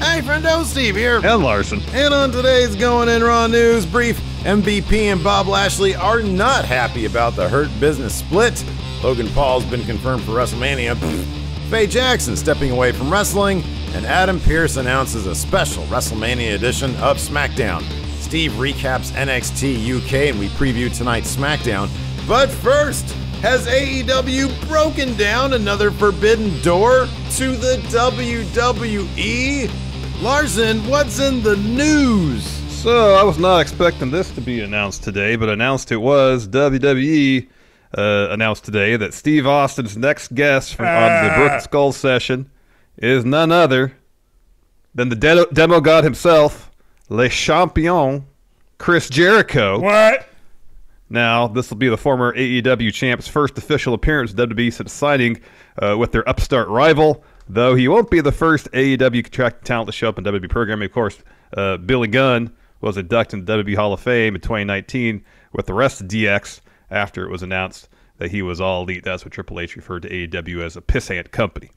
Hey, Friendo, Steve here. And Larson. And on today's Going In Raw News Brief, MVP and Bob Lashley are not happy about the Hurt Business split. Logan Paul's been confirmed for WrestleMania. Faye Jackson stepping away from wrestling. And Adam Pearce announces a special WrestleMania edition of SmackDown. Steve recaps NXT UK and we preview tonight's SmackDown. But first, has AEW broken down another forbidden door to the WWE? Larson, what's in the news? So, I was not expecting this to be announced today, but announced it was. WWE announced today that Steve Austin's next guest on the Broken Skull session is none other than the demo god himself, Le Champion, Chris Jericho. What? Now, this will be the former AEW champ's first official appearance at WWE since signing with their upstart rival, though he won't be the first AEW contracted talent to show up in WWE programming. Of course, Billy Gunn was inducted into WWE Hall of Fame in 2019 with the rest of DX after it was announced that he was all elite. That's what Triple H referred to AEW as a pissant company.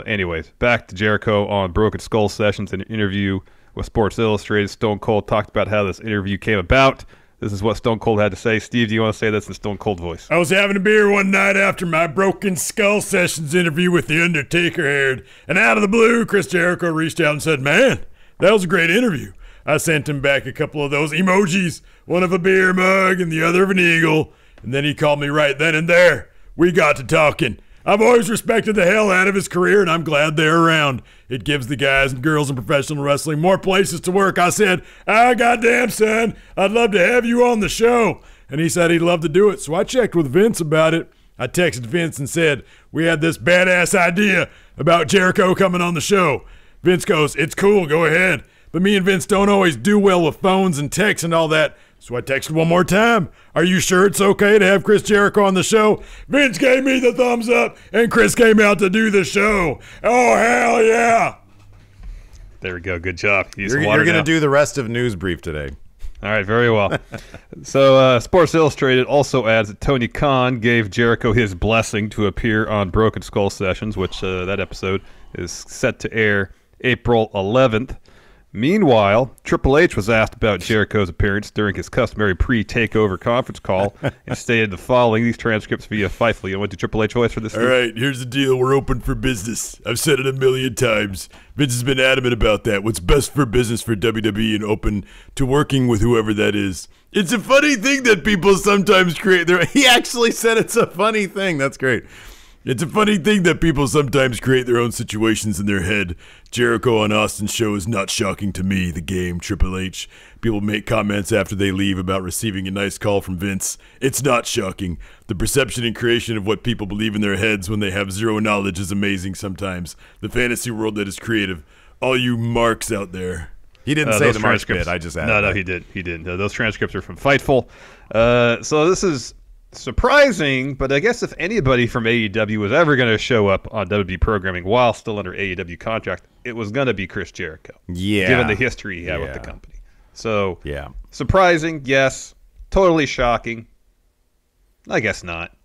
Anyways, back to Jericho on Broken Skull Sessions. In an interview with Sports Illustrated, Stone Cold talked about how this interview came about. This is what Stone Cold had to say. Steve, do you want to say this in Stone Cold voice? I was having a beer one night after my Broken Skull Sessions interview with The Undertaker aired, and out of the blue, Chris Jericho reached out and said, "Man, that was a great interview." I sent him back a couple of those emojis, one of a beer mug and the other of an eagle, and then he called me right then and there. We got to talking. I've always respected the hell out of his career, and I'm glad they're around. It gives the guys and girls in professional wrestling more places to work. I said, goddamn, son, I'd love to have you on the show. And he said he'd love to do it, so I checked with Vince about it. I texted Vince and said, we had this badass idea about Jericho coming on the show. Vince goes, it's cool, go ahead. But me and Vince don't always do well with phones and texts and all that. So I texted one more time. Are you sure it's okay to have Chris Jericho on the show? Vince gave me the thumbs up, and Chris came out to do the show. Oh, hell yeah. There we go. Good job. You're going to do the rest of News Brief today. All right, very well. So Sports Illustrated also adds that Tony Khan gave Jericho his blessing to appear on Broken Skull Sessions, which that episode is set to air April 11th. Meanwhile, Triple H was asked about Jericho's appearance during his customary pre-takeover conference call and stated the following. These transcripts via Fifely. You went to Triple H voice for this? All right, here's the deal. We're open for business. I've said it a million times. Vince has been adamant about that. What's best for business for WWE and open to working with whoever that is. It's a funny thing that people sometimes create their... He actually said it's a funny thing. That's great. It's a funny thing that people sometimes create their own situations in their head. Jericho on Austin's show is not shocking to me, the game, Triple H. People make comments after they leave about receiving a nice call from Vince. It's not shocking. The perception and creation of what people believe in their heads when they have zero knowledge is amazing sometimes. The fantasy world that is creative. All you marks out there. He didn't say the Marks bit. I just added No, he did. He didn't. Those transcripts are from Fightful. So this is surprising, but I guess if anybody from AEW was ever going to show up on WWE programming while still under AEW contract, it was going to be Chris Jericho. Yeah. Given the history he had with the company. So, yeah. Surprising, yes. Totally shocking. I guess not.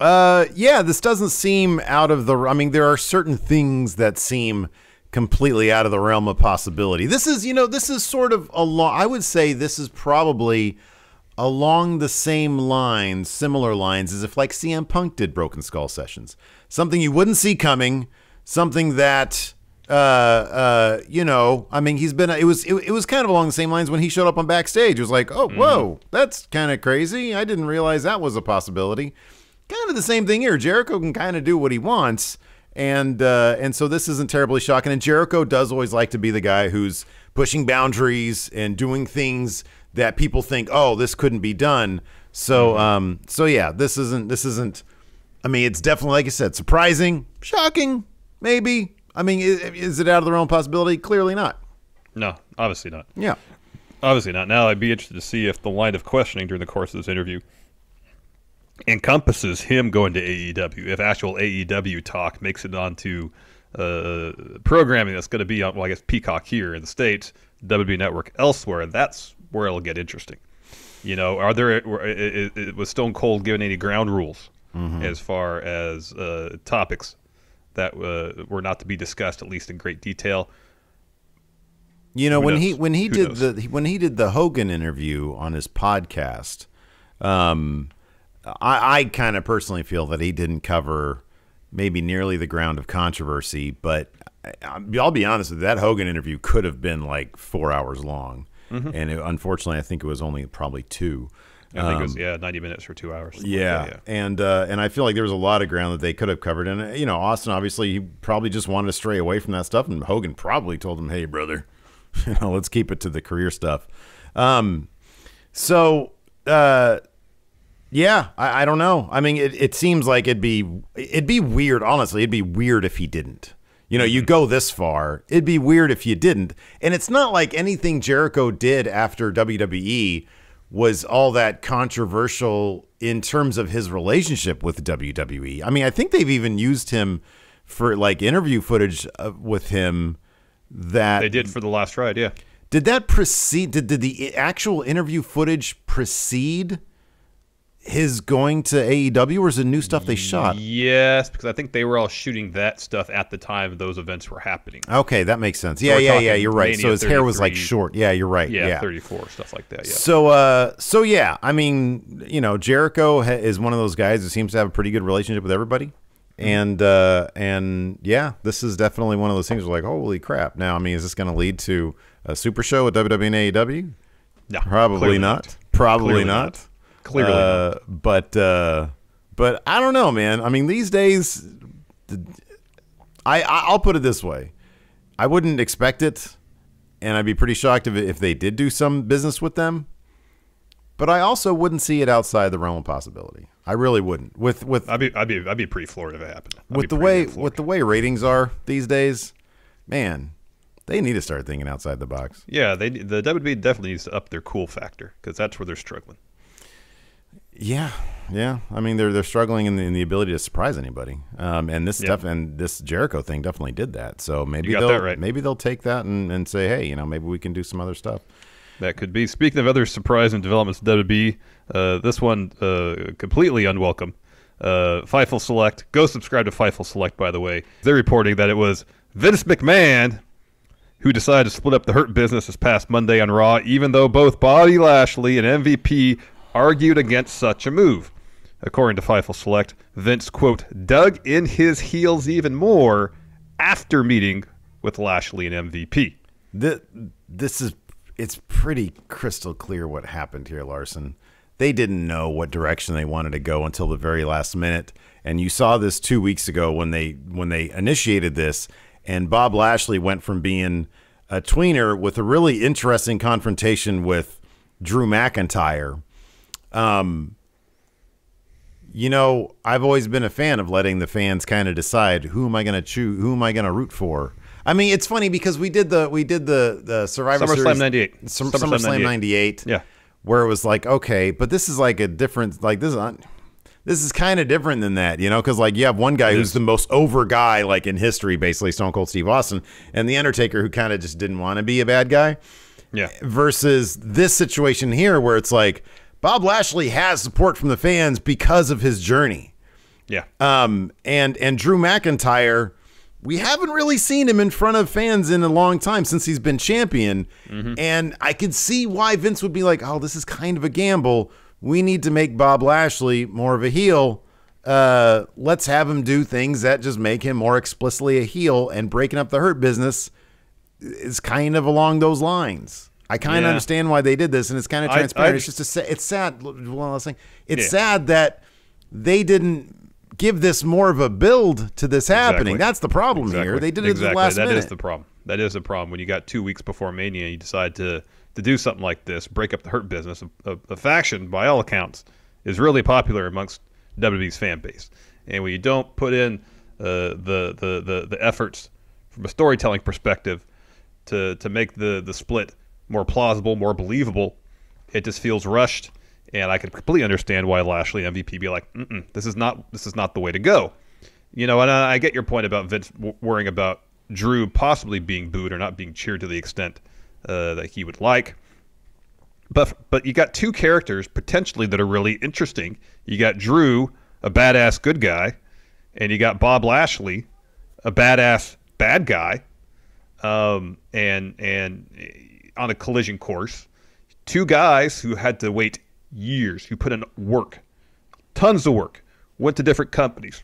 Yeah, this doesn't seem out of the... I mean, there are certain things that seem completely out of the realm of possibility. This is, this is sort of along... I would say this is probably along the same lines, similar lines, as if like CM Punk did Broken Skull Sessions. Something you wouldn't see coming, something that, I mean, he's been, it was kind of along the same lines when he showed up on Backstage. It was like, oh, whoa, that's kind of crazy. I didn't realize that was a possibility. Kind of the same thing here. Jericho can kind of do what he wants. And so this isn't terribly shocking. And Jericho does always like to be the guy who's pushing boundaries and doing things that people think, oh, this couldn't be done. So, so yeah, this isn't, I mean, it's definitely, like I said, surprising, shocking, maybe. I mean, is it out of the realm of possibility? Clearly not. No, obviously not. Yeah. Obviously not. Now, I'd be interested to see if the line of questioning during the course of this interview encompasses him going to AEW, if actual AEW talk makes it onto programming that's going to be on, well, I guess, Peacock here in the States, WWE Network elsewhere, and that's where it'll get interesting. Was Stone Cold given any ground rules as far as topics that were not to be discussed, at least in great detail? You know, Who when knows? he Who did the Hogan interview on his podcast, I kind of personally feel that he didn't cover maybe nearly the ground of controversy, but I'll be honest with you, that Hogan interview could have been like 4 hours long, and unfortunately, I think it was only probably 2. I think it was 90 minutes or 2 hours. Yeah, and I feel like there was a lot of ground that they could have covered, and you know, Austin obviously he probably just wanted to stray away from that stuff, and Hogan probably told him, "Hey, brother, you know, let's keep it to the career stuff." Yeah, I don't know. I mean, it seems like it'd be weird. Honestly, it'd be weird if he didn't. You know, you go this far, it'd be weird if you didn't. And it's not like anything Jericho did after WWE was all that controversial in terms of his relationship with WWE. I mean, I think they've even used him for like interview footage with him that They did for the last ride, yeah. Did that precede? Did the actual interview footage precede his going to AEW, or is it new stuff they shot? Yes, because I think they were all shooting that stuff at the time those events were happening. Okay, that makes sense. So Yeah, we're you're right. Mania So his hair was like 33. short. Yeah, you're right. Yeah, Yeah. 34, stuff like that, yeah. So yeah, I mean, you know, Jericho is one of those guys who seems to have a pretty good relationship with everybody. And yeah, this is definitely one of those things where like, holy crap. Now, I mean, is this going to lead to a super show with WWE and AEW? No, Probably not. Probably Clearly not. not. Clearly not. But I don't know, man. I mean, these days, I'll put it this way. I wouldn't expect it, and I'd be pretty shocked if they did do some business with them. But I also wouldn't see it outside the realm of possibility. I really wouldn't. I'd be pretty floored if it happened. With the way ratings are these days, man, they need to start thinking outside the box. Yeah, the WWE definitely needs to up their cool factor because that's where they're struggling. Yeah. I mean, they're struggling in the ability to surprise anybody. And this stuff and this Jericho thing definitely did that. So maybe they'll take that and say, hey, you know, maybe we can do some other stuff. That could be. Speaking of other surprise and developments at WWE, this one completely unwelcome. Fightful Select. Go subscribe to Fightful Select, by the way. They're reporting that it was Vince McMahon who decided to split up the Hurt Business this past Monday on Raw, even though both Bobby Lashley and MVP argued against such a move. According to Fightful Select, Vince, quote, dug in his heels even more after meeting with Lashley and MVP. It's pretty crystal clear what happened here, Larson. They didn't know what direction they wanted to go until the very last minute. And you saw this 2 weeks ago when they initiated this, and Bob Lashley went from being a tweener with a really interesting confrontation with Drew McIntyre. You know, I've always been a fan of letting the fans kind of decide who am I going to choose, who am I going to root for. I mean, it's funny because we did the Survivor Series SummerSlam 98. SummerSlam 98. Yeah. Where it was like, okay, but this is like a different, like this is kind of different than that, you know, because like you have one guy who's the most over guy like in history, basically Stone Cold Steve Austin, and the Undertaker who kind of just didn't want to be a bad guy. Yeah. Versus this situation here where it's like Bob Lashley has support from the fans because of his journey. Yeah. And Drew McIntyre, we haven't really seen him in front of fans in a long time since he's been champion. Mm-hmm. And I could see why Vince would be like, oh, this is kind of a gamble. We need to make Bob Lashley more of a heel. Let's have him do things that just make him more explicitly a heel, and breaking up the Hurt Business is kind of along those lines. I kind of understand why they did this, and it's kind of transparent. It's just it's sad. One last thing. It's sad that they didn't give this more of a build to this happening. That's the problem here. They did it at the last minute. That is the problem. That is the problem. When you got 2 weeks before Mania, you decide to do something like this, break up the Hurt Business. A faction, by all accounts, is really popular amongst WWE's fan base. And when you don't put in the efforts from a storytelling perspective to make the split more plausible, more believable, it just feels rushed. And I could completely understand why Lashley and MVP be like, this is not the way to go. You know, and I get your point about Vince worrying about Drew possibly being booed or not being cheered to the extent that he would like. But you got two characters potentially that are really interesting. You got Drew, a badass good guy, and you got Bob Lashley, a badass bad guy. and on a collision course. Two guys who had to wait years, who put in work, tons of work, went to different companies,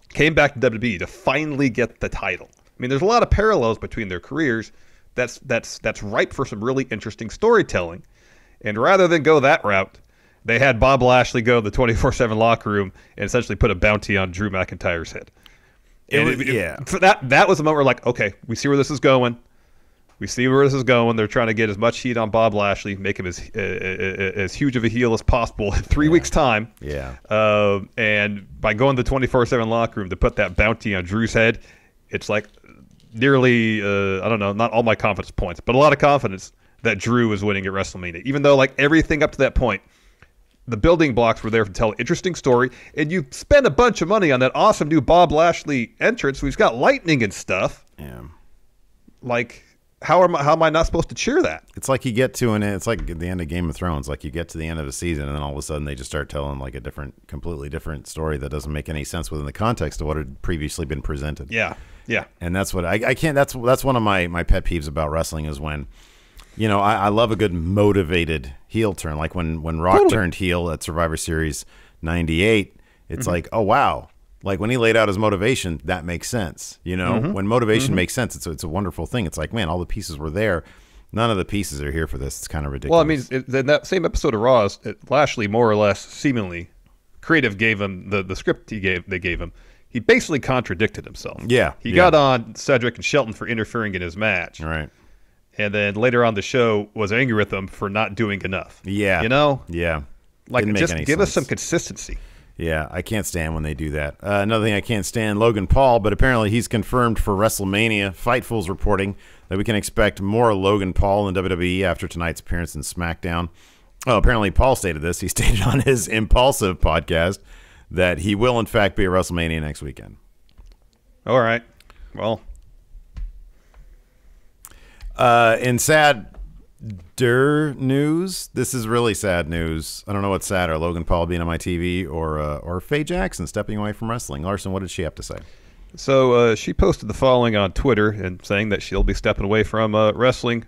came back to WWE to finally get the title. I mean, there's a lot of parallels between their careers. That's ripe for some really interesting storytelling. And rather than go that route, they had Bob Lashley go to the 24/7 locker room and essentially put a bounty on Drew McIntyre's head. That was the moment where, like, okay, we see where this is going. They're trying to get as much heat on Bob Lashley, make him as huge of a heel as possible in 3 weeks' time. Yeah. And by going to the 24/7 locker room to put that bounty on Drew's head, it's like nearly, I don't know, not all my confidence points, but a lot of confidence that Drew was winning at WrestleMania. Even though, like, everything up to that point, the building blocks were there to tell an interesting story, and you spend a bunch of money on that awesome new Bob Lashley entrance. He's got lightning and stuff. Yeah. Like, how am I not supposed to cheer that? It's like you get to it's like at the end of Game of Thrones. Like you get to the end of a season, and then all of a sudden they just start telling like a completely different story that doesn't make any sense within the context of what had previously been presented. Yeah. And that's what I can't. That's one of my pet peeves about wrestling is when, I love a good motivated heel turn. Like when Rock turned heel at Survivor Series '98, it's like, oh wow. Like when he laid out his motivation, that makes sense. When motivation makes sense, it's a wonderful thing. It's like, man, all the pieces were there. None of the pieces are here for this. It's kind of ridiculous. Well, I mean, in that same episode of Raw, Lashley more or less seemingly creative gave him the script they gave him. He basically contradicted himself. Yeah. He got on Cedric and Shelton for interfering in his match. Right. And then later on the show was angry with them for not doing enough. Yeah. Yeah. Like, Didn't just make any give us sense. some consistency. Yeah, I can't stand when they do that. Another thing I can't stand, Logan Paul, but apparently he's confirmed for WrestleMania. Fightful's reporting that we can expect more Logan Paul in WWE after tonight's appearance in SmackDown. Oh, apparently Paul stated this. He stated on his Impulsive podcast that he will, in fact, be at WrestleMania next weekend. All right. Well. In sadder news, this is really sad news. I don't know what's sadder, Logan Paul being on my TV or Faye Jackson stepping away from wrestling. Larson, what did she have to say? So she posted the following on Twitter and saying that she'll be stepping away from wrestling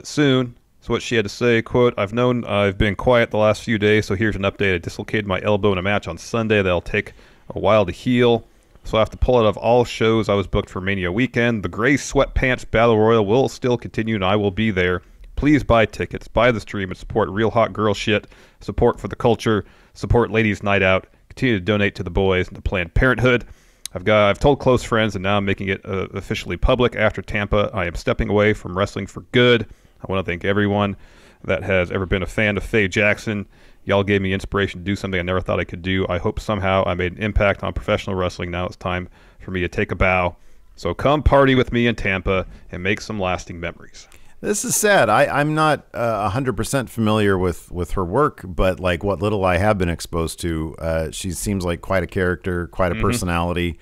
soon. So what she had to say, quote, I've known I've been quiet the last few days, so here's an update. I dislocated my elbow in a match on Sunday. That'll take a while to heal. So I have to pull out of all shows I was booked for Mania weekend. The Gray Sweatpants Battle Royal will still continue, and I will be there. Please buy tickets, buy the stream, and support real hot girl shit, support for the culture, support Ladies Night Out, continue to donate to the boys and to Planned Parenthood. I've told close friends, and now I'm making it officially public. After Tampa, I am stepping away from wrestling for good. I want to thank everyone that has ever been a fan of Faye Jackson. Y'all gave me inspiration to do something I never thought I could do. I hope somehow I made an impact on professional wrestling. Now it's time for me to take a bow. So come party with me in Tampa and make some lasting memories. This is sad. I'm not 100% familiar with her work, but like what little I have been exposed to, she seems like quite a character, quite a personality,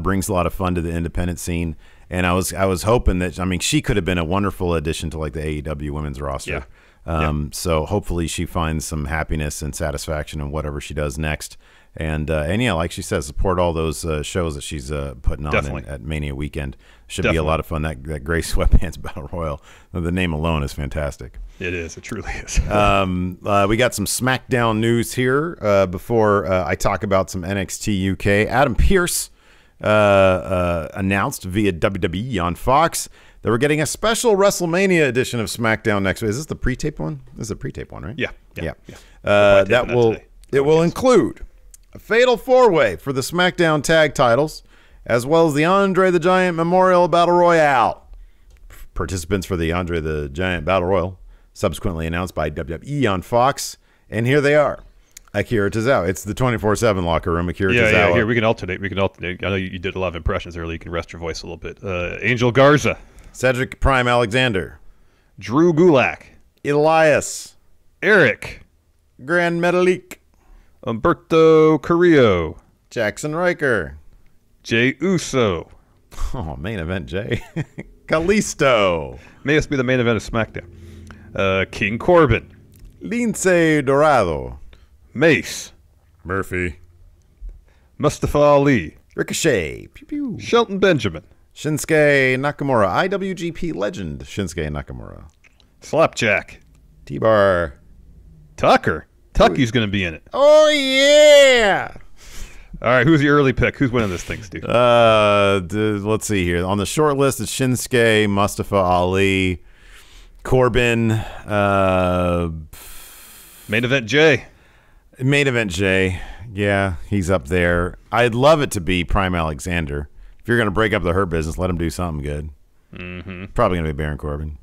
brings a lot of fun to the independent scene. And I was hoping that, I mean, she could have been a wonderful addition to like the AEW women's roster. Yeah. So hopefully she finds some happiness and satisfaction in whatever she does next. And yeah, like she says, support all those shows that she's putting on at Mania weekend. Should be a lot of fun. That Gray Sweatpants Battle Royal, the name alone is fantastic. It is. It truly is. We got some SmackDown news here before I talk about some NXT UK. Adam Pearce announced via WWE on Fox that we're getting a special WrestleMania edition of SmackDown next week. Is this the pre-tape one? This is a pre-tape one, right? Yeah. It will include a fatal four-way for the SmackDown tag titles, as well as the Andre the Giant Memorial Battle Royale. Participants for the Andre the Giant Battle Royal, subsequently announced by WWE on Fox, and here they are. Akira Tozawa. It's the 24/7 locker room. Akira Tozawa. Yeah, here, we can alternate. I know you did a lot of impressions earlier. You can rest your voice a little bit. Angel Garza. Cedric Prime Alexander. Drew Gulak. Elias. Eric. Grand Metalik. Humberto Carrillo. Jackson Riker. Jey Uso. Oh, main event, Jay. Kalisto. May this be the main event of SmackDown. King Corbin. Lince Dorado. Mace. Murphy. Mustafa Ali. Ricochet. Pew, pew. Shelton Benjamin. Shinsuke Nakamura, IWGP legend Shinsuke Nakamura. Slapjack. T-Bar. Tucker. Tucky's going to be in it. Oh, yeah. All right, who's your early pick? Who's winning this thing, Steve? Let's see here. On the short list, it's Shinsuke, Mustafa Ali, Corbin. Main event Jay. Main event Jay. Yeah, he's up there. I'd love it to be Prime Alexander. If you're going to break up the Hurt Business, let him do something good. Probably going to be Baron Corbin.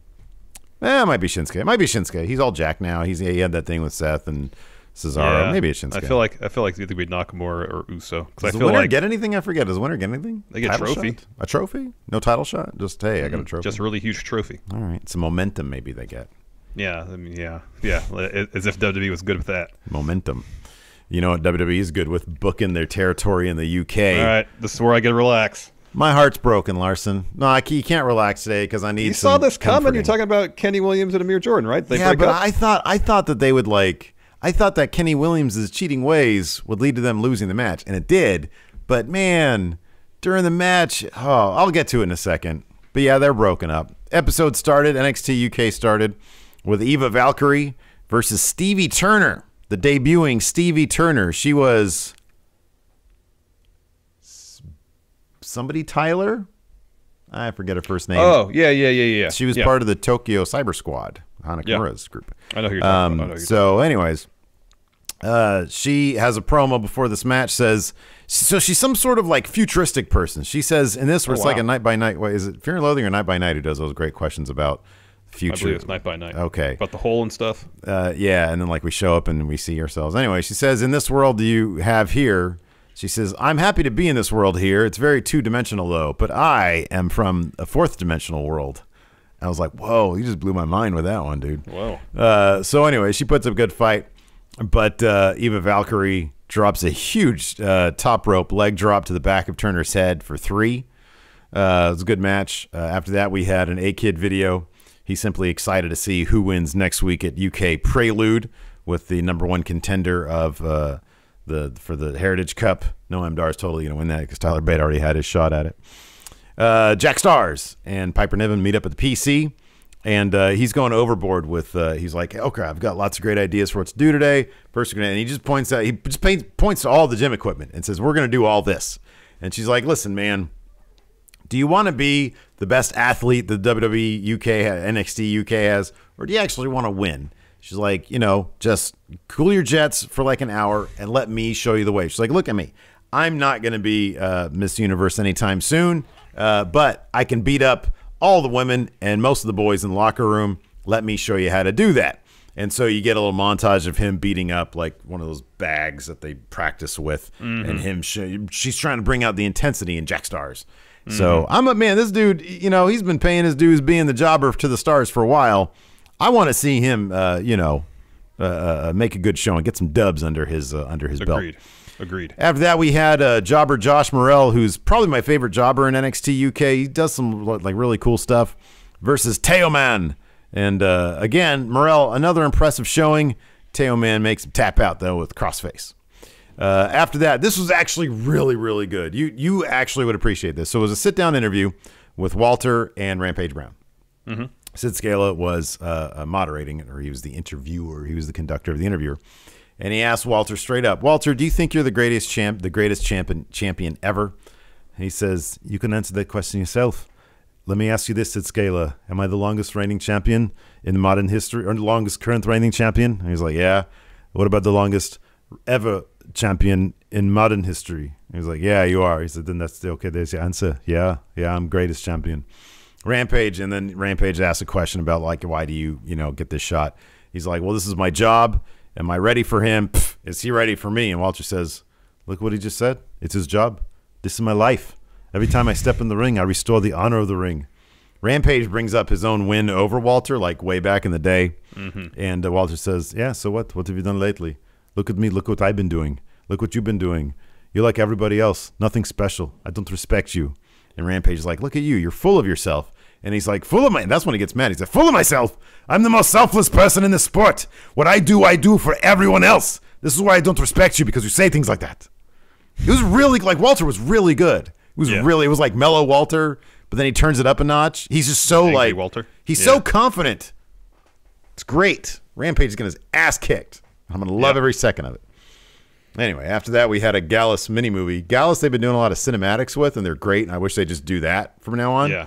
It might be Shinsuke. It might be Shinsuke. He's all jacked now. He had that thing with Seth and Cesaro. Yeah. Maybe it's Shinsuke. I feel like it's either be Nakamura or Uso. Does the winner get anything? I forget. Does the winner get anything? They get a trophy. Shot? A trophy? No title shot? Just, hey, I got a trophy. Just a really huge trophy. All right. Some momentum maybe they get. Yeah. I mean, yeah. As if WWE was good with that. Momentum. You know what WWE is good with? Booking their territory in the UK. All right. This is where I get to relax. My heart's broken, Larson. No, you can't relax today because I need You some saw this coming. comforting. You're talking about Kenny Williams and Amir Jordan, right? They yeah, break but up? I thought that they would I thought that Kenny Williams' cheating ways would lead to them losing the match, and it did. But man, during the match, I'll get to it in a second. But yeah, they're broken up. Episode started, NXT UK started with Eva Valkyrie versus Stevie Turner, the debuting Stevie Turner. She was somebody Tyler? I forget her first name. Oh, yeah. She was part of the Tokyo Cyber Squad, Hanakamura's group. I know who you're talking about. Anyways, she has a promo before this match. Says she's some sort of like futuristic person. She says in this where it's like a Night by Night. What is it? Fear and Loathing or Night by Night? Who does those great questions about future? I believe it's Night by Night. Okay, about the hole and stuff. Yeah, and then like we show up and we see ourselves. Anyway, she says in this world you have here. She says, I'm happy to be in this world here. It's very two-dimensional, though, but I am from a fourth-dimensional world. I was like, whoa, you just blew my mind with that one, dude. Whoa. So anyway, she puts up a good fight, but Eva Valkyrie drops a huge top rope leg drop to the back of Turner's head for 3. It was a good match. After that, we had an A-Kid video. He's simply excited to see who wins next week at UK Prelude with the #1 contender of for the Heritage Cup. Noam Dar is totally going to win that because Tyler Bate already had his shot at it. Jack Stars and Piper Niven meet up at the PC, and he's going overboard with. He's like, okay, I've got lots of great ideas for what to do today. First, and he just points out, points to all the gym equipment and says, we're going to do all this. And she's like, listen, man, do you want to be the best athlete the WWE UK, NXT UK has, or do you actually want to win? She's like, just cool your jets for like an hour and let me show you the way. She's like, look at me. I'm not going to be Miss Universe anytime soon, but I can beat up all the women and most of the boys in the locker room. Let me show you how to do that. And so you get a little montage of him beating up like one of those bags that they practice with, and him. She's trying to bring out the intensity in Jack Stars. So this dude, he's been paying his dues being the jobber to the Stars for a while. I want to see him, make a good showing, get some dubs under his belt. Agreed. After that, we had jobber Josh Morrell, who's probably my favorite jobber in NXT UK. He does some like really cool stuff. Versus Teoman, and again, Morrell, another impressive showing. Teoman makes him tap out though with crossface. After that, this was actually really, really good. You actually would appreciate this. So it was a sit-down interview with Walter and Rampage Brown. Sid Scala was moderating, or he was the interviewer. He was the conductor of the interviewer. And he asked Walter straight up, Walter, do you think you're the greatest champion ever? And he says, you can answer that question yourself. Let me ask you this, Sid Scala. Am I the longest reigning champion in modern history, or the longest current reigning champion? And he's like, yeah. What about the longest ever champion in modern history? And he was like, yeah, you are. He said, then that's okay. There's your answer. Yeah, I'm greatest champion. Rampage, and then Rampage asked a question about like, why do you get this shot? He's like, well, this is my job. Am I ready for him? Pff, is he ready for me? And Walter says, look what he just said. It's his job. This is my life. Every time I step in the ring, I restore the honor of the ring. Rampage brings up his own win over Walter, like way back in the day. And Walter says, yeah, so what? What have you done lately? Look at me. Look what I've been doing. Look what you've been doing. You're like everybody else. Nothing special. I don't respect you. And Rampage is like, look at you. You're full of yourself. And he's like, full of my... And that's when he gets mad. He's like, full of myself. I'm the most selfless person in the sport. What I do for everyone else. This is why I don't respect you, because you say things like that. It was really... Like, Walter was really good. It was really... It was like mellow Walter, but then he turns it up a notch. He's just so Angry like Walter. He's so confident. It's great. Rampage is getting his ass kicked. I'm gonna love every second of it. Anyway, after that, we had a Gallus mini movie. Gallus, they've been doing a lot of cinematics with, and they're great. And I wish they just do that from now on. Yeah.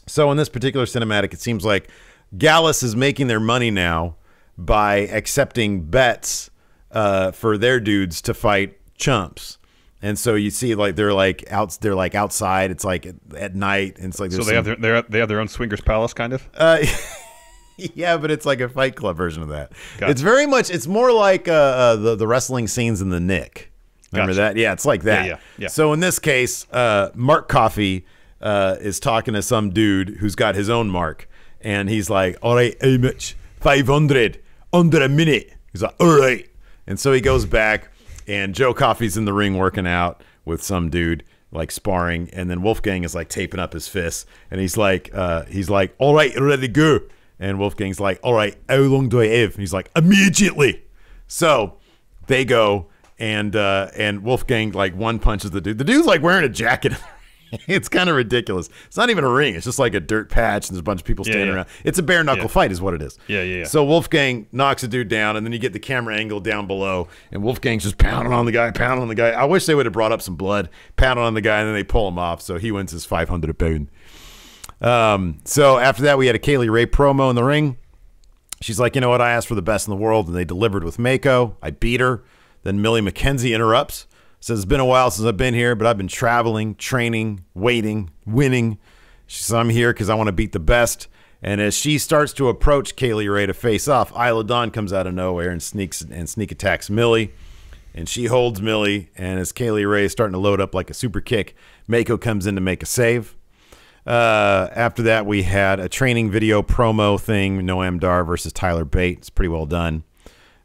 So in this particular cinematic, it seems like Gallus is making their money now by accepting bets for their dudes to fight chumps. And so you see, like they're outside. It's like at night, and it's like so they have their own swingers palace, kind of. Yeah, but it's like a Fight Club version of that. Gotcha. It's very much. It's more like the wrestling scenes in the Nick. Remember that? Yeah, it's like that. Yeah. So in this case, Mark Coffey is talking to some dude who's got his own mark, and he's like, "All right, how much? 500 under a minute." He's like, "All right," and so he goes back, and Joe Coffey's in the ring working out with some dude, like sparring, and then Wolfgang is like taping up his fists, and he's like, "All right, ready to go." And Wolfgang's like, "All right, how long do I have?" And he's like, "Immediately." So they go, and Wolfgang like one punches the dude. The dude's like wearing a jacket. It's kind of ridiculous. It's not even a ring. It's just like a dirt patch, and there's a bunch of people standing around. It's a bare knuckle fight is what it is. Yeah. So Wolfgang knocks a dude down, and then you get the camera angle down below, and Wolfgang's just pounding on the guy. I wish they would have brought up some blood, pounding on the guy, and then they pull him off, so he wins his 500 pound. So after that, we had a Kaylee Ray promo in the ring. She's like, "You know what? I asked for the best in the world, and they delivered with Mako. I beat her." Then Millie McKenzie interrupts. Says, "It's been a while since I've been here, but I've been traveling, training, waiting, winning." She says, "I'm here because I want to beat the best." And as she starts to approach Kaylee Ray to face off, Isla Dawn comes out of nowhere and sneak attacks Millie. And she holds Millie. And as Kaylee Ray is starting to load up like a super kick, Mako comes in to make a save. After that, we had a training video promo thing, Noam Dar versus Tyler Bate. It's pretty well done.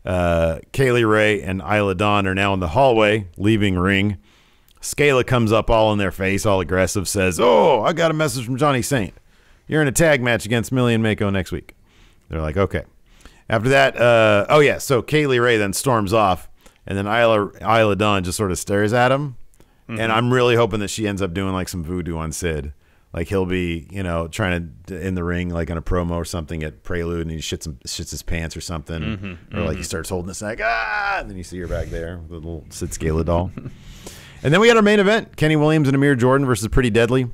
Kaylee Ray and Isla Dawn are now in the hallway, leaving ring. Scala comes up all in their face, all aggressive, says, "Oh, I got a message from Johnny Saint. You're in a tag match against Millie and Mako next week." They're like, "Okay." After that, so Kaylee Ray then storms off, and then Isla Dawn just sort of stares at him. Mm-hmm. And I'm really hoping that she ends up doing like some voodoo on Sid. Like he'll be, trying to in the ring, like on a promo or something at Prelude, and he shits his pants or something, or like he starts holding his neck, and then you see her back there with the little Sid Scala doll. And then we had our main event: Kenny Williams and Amir Jordan versus Pretty Deadly.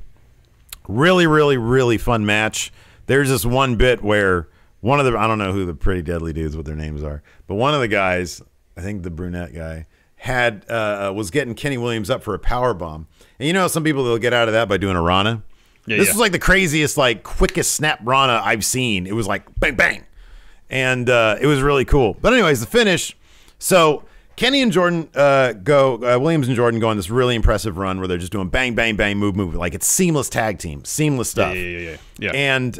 Really, really, really fun match. There's this one bit where one of I don't know who the Pretty Deadly dudes, what their names are, but one of the guys, I think the brunette guy, was getting Kenny Williams up for a power bomb, and some people they'll get out of that by doing a Rana. This was like the craziest, like quickest snap Rana I've seen. It was like bang, bang. And it was really cool. But anyways, the finish. So Kenny and Jordan Williams and Jordan go on this really impressive run where they're just doing bang, bang, bang, move, move. Like it's seamless tag team, seamless stuff. Yeah. And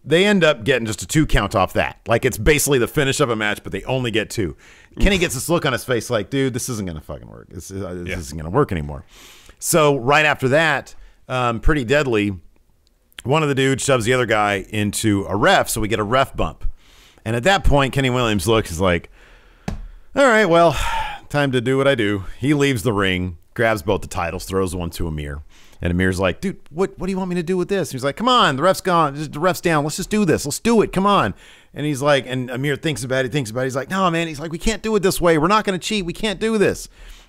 they end up getting just a 2 count off that. Like it's basically the finish of a match, but they only get 2. Kenny gets this look on his face like, dude, this isn't going to fucking work. This isn't going to work anymore. So right after that, Pretty Deadly, one of the dudes shoves the other guy into a ref, so we get a ref bump. And at that point, Kenny Williams looks like, all right, well, time to do what I do. He leaves the ring, grabs both the titles, throws one to Amir. And Amir's like, dude, what do you want me to do with this? He's like, come on, the ref's gone. The ref's down. Let's just do this. Let's do it. Come on. And he's like, and Amir thinks about it. He's like, no, man. He's like, we can't do it this way. We're not going to cheat. We can't do this.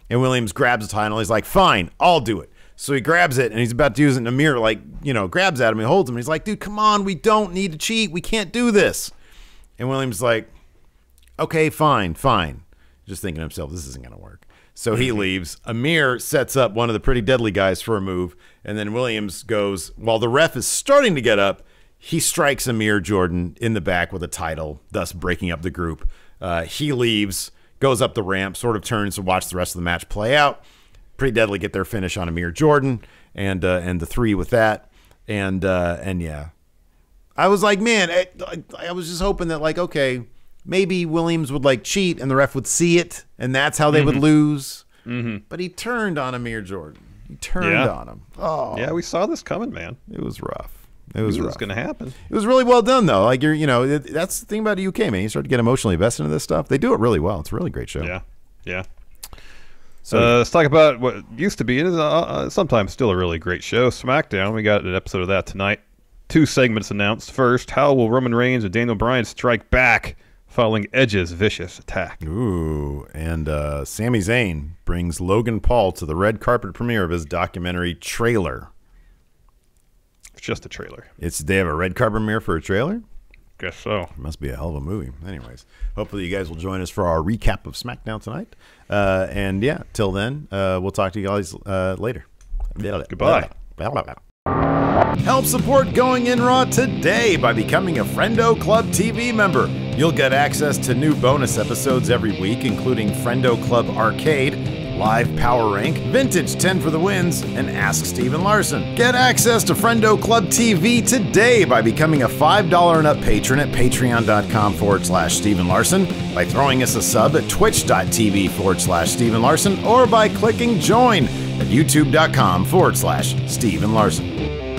And Williams grabs the title. He's like, fine, I'll do it. So he grabs it, and he's about to use it, and Amir, grabs at him and holds him. And he's like, dude, come on. We don't need to cheat. We can't do this. And Williams is like, okay, fine. Just thinking to himself, this isn't going to work. So he leaves. Amir sets up one of the Pretty Deadly guys for a move, and then Williams goes, while the ref is starting to get up, he strikes Amir Jordan in the back with a title, thus breaking up the group. He leaves, goes up the ramp, sort of turns to watch the rest of the match play out. Pretty Deadly get their finish on Amir Jordan, and the 3 with that, and yeah, I was like, man, I was just hoping that okay, maybe Williams would cheat and the ref would see it, and that's how they would lose. But he turned on Amir Jordan. He turned on him. Oh, yeah, we saw this coming, man. It was rough. It was going to happen. It was really well done, though. That's the thing about the UK, man. You start to get emotionally invested in this stuff. They do it really well. It's a really great show. Yeah. So let's talk about what used to be and is sometimes still a really great show, SmackDown. We got an episode of that tonight. 2 segments announced. First, how will Roman Reigns and Daniel Bryan strike back following Edge's vicious attack? Ooh, and Sami Zayn brings Logan Paul to the red carpet premiere of his documentary trailer. It's just a trailer. They have a red carpet premiere for a trailer? Guess so. It must be a hell of a movie. Anyways, hopefully you guys will join us for our recap of SmackDown tonight. And yeah, till then, we'll talk to you guys later. Goodbye. Help support Going In Raw today by becoming a Friendo Club TV member. You'll get access to new bonus episodes every week, including Friendo Club Arcade, Live Power Rank, Vintage 10 for the Wins, and Ask Steven Larson. Get access to Friendo Club TV today by becoming a $5 and up patron at patreon.com/Steven Larson, by throwing us a sub at twitch.tv/Steven Larson, or by clicking join at youtube.com/Steven Larson.